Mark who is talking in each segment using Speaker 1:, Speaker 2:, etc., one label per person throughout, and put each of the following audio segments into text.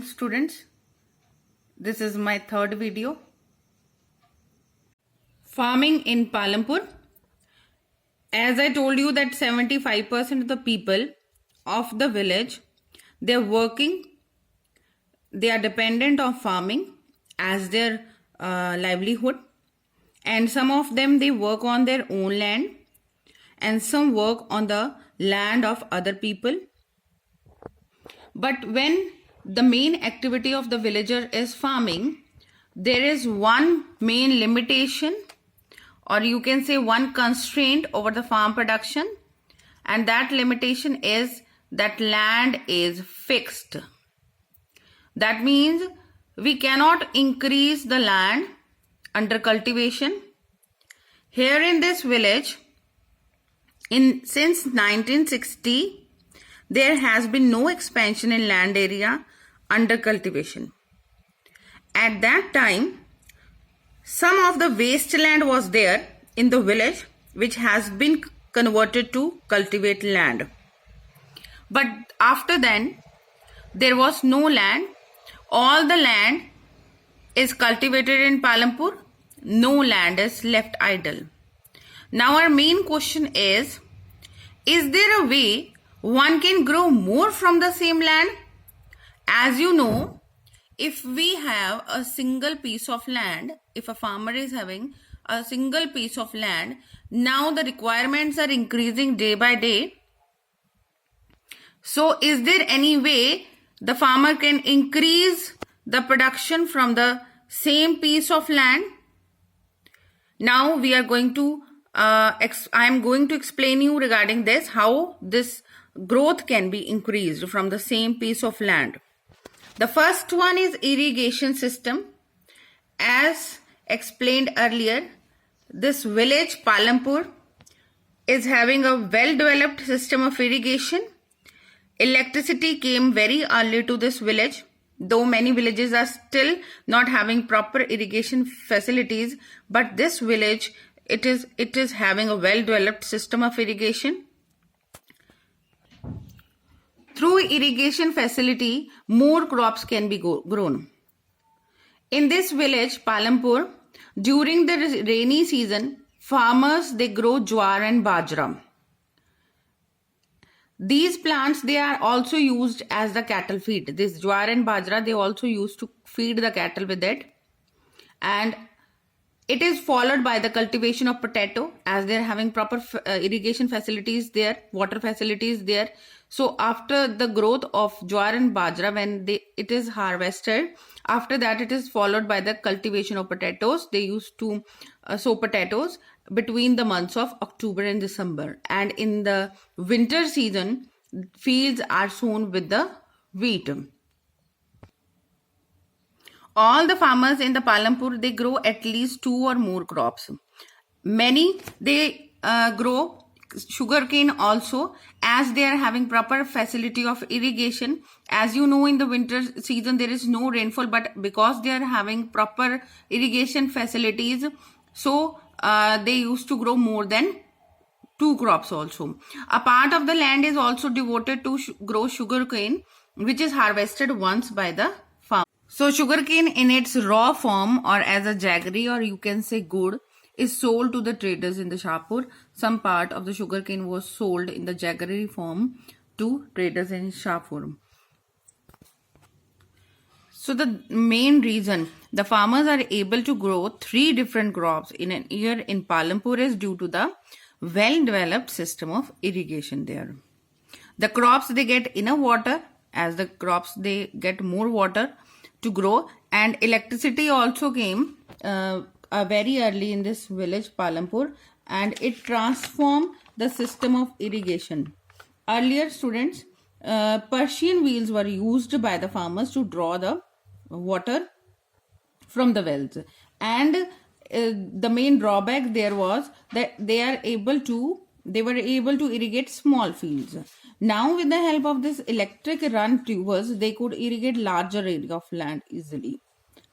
Speaker 1: morning, students. This is my third video. Farming in Palampur. As I told you that 75% of the people of the village, they are working, they are dependent on farming as their livelihood, and some of them they work on their own land and some work on the land of other people. But when the main activity of the villager is farming, there is one main limitation, or you can say one constraint over the farm production, and that limitation is that land is fixed. That means we cannot increase the land under cultivation. Here in this village, since 1960, there has been no expansion in land area under cultivation. At that time, some of the wasteland was there in the village which has been converted to cultivate land. But after then, there was no land. All the land is cultivated in Palampur. No land is left idle. Now our main question is there a way one can grow more from the same land? As you know, if we have a single piece of land, if a farmer is having a single piece of land, now the requirements are increasing day by day. So is there any way the farmer can increase the production from the same piece of land? Now we are going to I am going to explain you regarding this, how this growth can be increased from the same piece of land. The first one is irrigation system. As explained earlier, this village Palampur is having a well-developed system of irrigation. Electricity came very early to this village, though many villages are still not having proper irrigation facilities, but this village, it is having a well-developed system of irrigation. Through irrigation facility, more crops can be grown. In this village, Palampur, during the rainy season, farmers, they grow jowar and bajra. These plants, they are also used as the cattle feed. This jowar and bajra, they also used to feed the cattle with it. And it is followed by the cultivation of potato, as they are having proper irrigation facilities there, water facilities there. So after the growth of jowar and bajra, when it is harvested, after that it is followed by the cultivation of potatoes. They used to sow potatoes between the months of October and December. And in the winter season, fields are sown with the wheat. All the farmers in the Palampur, they grow at least 2 or more crops. Many, they grow sugarcane also, as they are having proper facility of irrigation. As you know, in the winter season there is no rainfall, but because they are having proper irrigation facilities, so they used to grow more than 2 crops also. A part of the land is also devoted to grow sugarcane, which is harvested once by the farm. So sugarcane in its raw form, or as a jaggery, or you can say gur, is sold to the traders in the Shahpur. Some part of the sugarcane was sold in the jaggery form to traders in Shahpur. So the main reason the farmers are able to grow 3 different crops in an year in Palampur is due to the well-developed system of irrigation there. The crops, they get enough water, as the crops, they get more water to grow, and electricity also came very early in this village Palampur, and it transformed the system of irrigation. Earlier, students, Persian wheels were used by the farmers to draw the water from the wells, and the main drawback there was that they were able to irrigate small fields. Now with the help of this electric run tubers, they could irrigate larger area of land easily.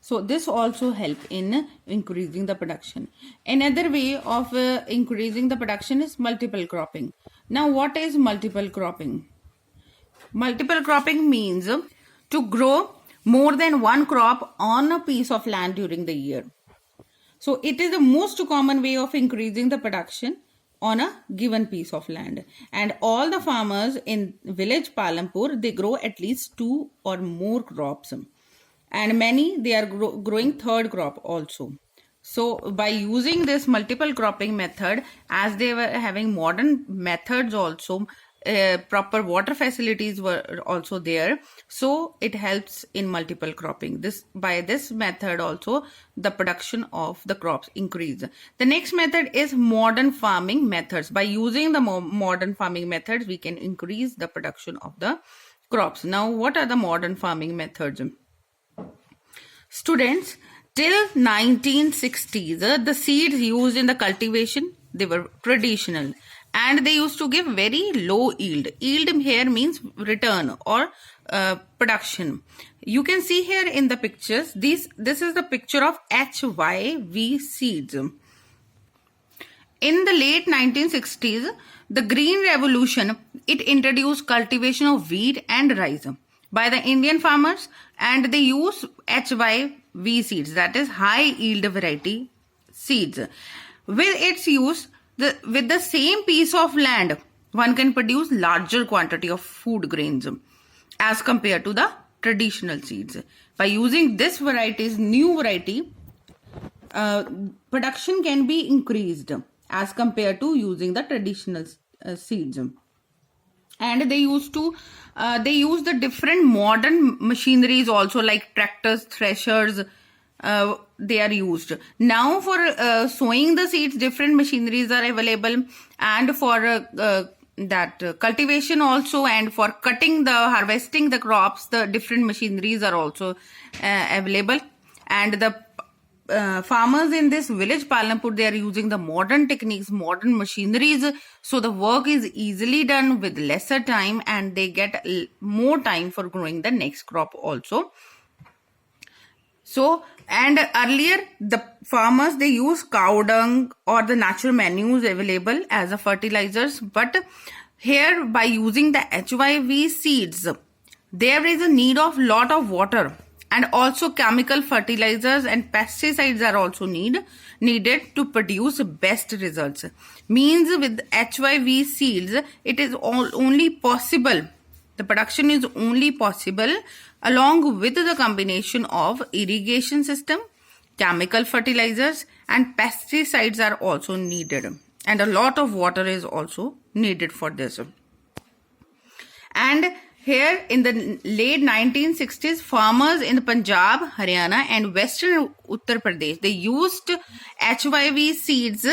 Speaker 1: So this also helped in increasing the production. Another way of increasing the production is multiple cropping. Now what is multiple cropping? Multiple cropping means to grow more than one crop on a piece of land during the year. So it is the most common way of increasing the production on a given piece of land. And all the farmers in village Palampur, they grow at least 2 or more crops. And many, they are growing third crop also. So by using this multiple cropping method, as they were having modern methods also, proper water facilities were also there, so it helps in multiple cropping. By this method also, the production of the crops increase. The next method is modern farming methods. By using the modern farming methods, we can increase the production of the crops. Now, what are the modern farming methods? Students, till 1960s, the seeds used in the cultivation, they were traditional, and they used to give very low yield. Yield here means return or production. You can see here in the pictures, this is the picture of HYV seeds. In the late 1960s, the Green Revolution, it introduced cultivation of wheat and rice by the Indian farmers, and they use HYV seeds, that is high yield variety seeds. With its use, with the same piece of land, one can produce larger quantity of food grains as compared to the traditional seeds. By using this new variety, production can be increased as compared to using the traditional seeds. And they use the different modern machineries also, like tractors, threshers, they are used. Now for sowing the seeds, different machineries are available, and for cultivation also, and for harvesting the crops, the different machineries are also available. And the farmers in this village Palampur, they are using the modern techniques, modern machineries, so the work is easily done with lesser time, and they get more time for growing the next crop also. So, and earlier the farmers, they use cow dung or the natural manures available as a fertilizers, but here by using the HYV seeds, there is a need of lot of water, and also chemical fertilizers and pesticides are also needed to produce best results. Means with HYV seeds, it is only possible, the production is only possible along with the combination of irrigation system, chemical fertilizers and pesticides are also needed, and a lot of water is also needed for this. And here in the late 1960s, farmers in Punjab, Haryana and western Uttar Pradesh, they used HYV seeds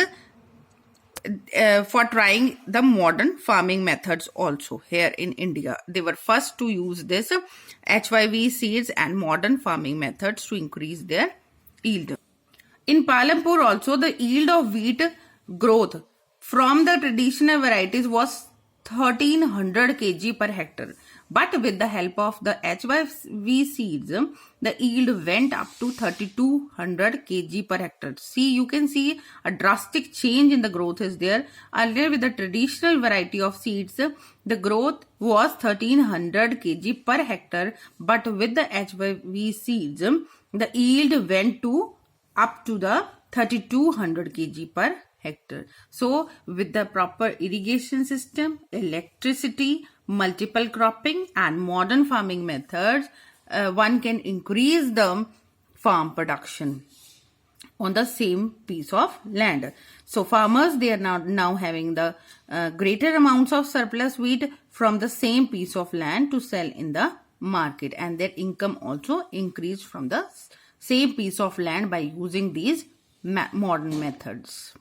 Speaker 1: for trying the modern farming methods also. Here in India, they were first to use this HYV seeds and modern farming methods to increase their yield. In Palampur also, the yield of wheat growth from the traditional varieties was 1300 kg per hectare. But with the help of the HYV seeds, the yield went up to 3200 kg per hectare. See, you can see a drastic change in the growth is there. Earlier with the traditional variety of seeds, the growth was 1300 kg per hectare. But with the HYV seeds, the yield went up to the 3200 kg per hectare. So with the proper irrigation system, electricity, multiple cropping and modern farming methods, one can increase the farm production on the same piece of land. So farmers, they are now having the greater amounts of surplus wheat from the same piece of land to sell in the market, and their income also increased from the same piece of land by using these modern methods.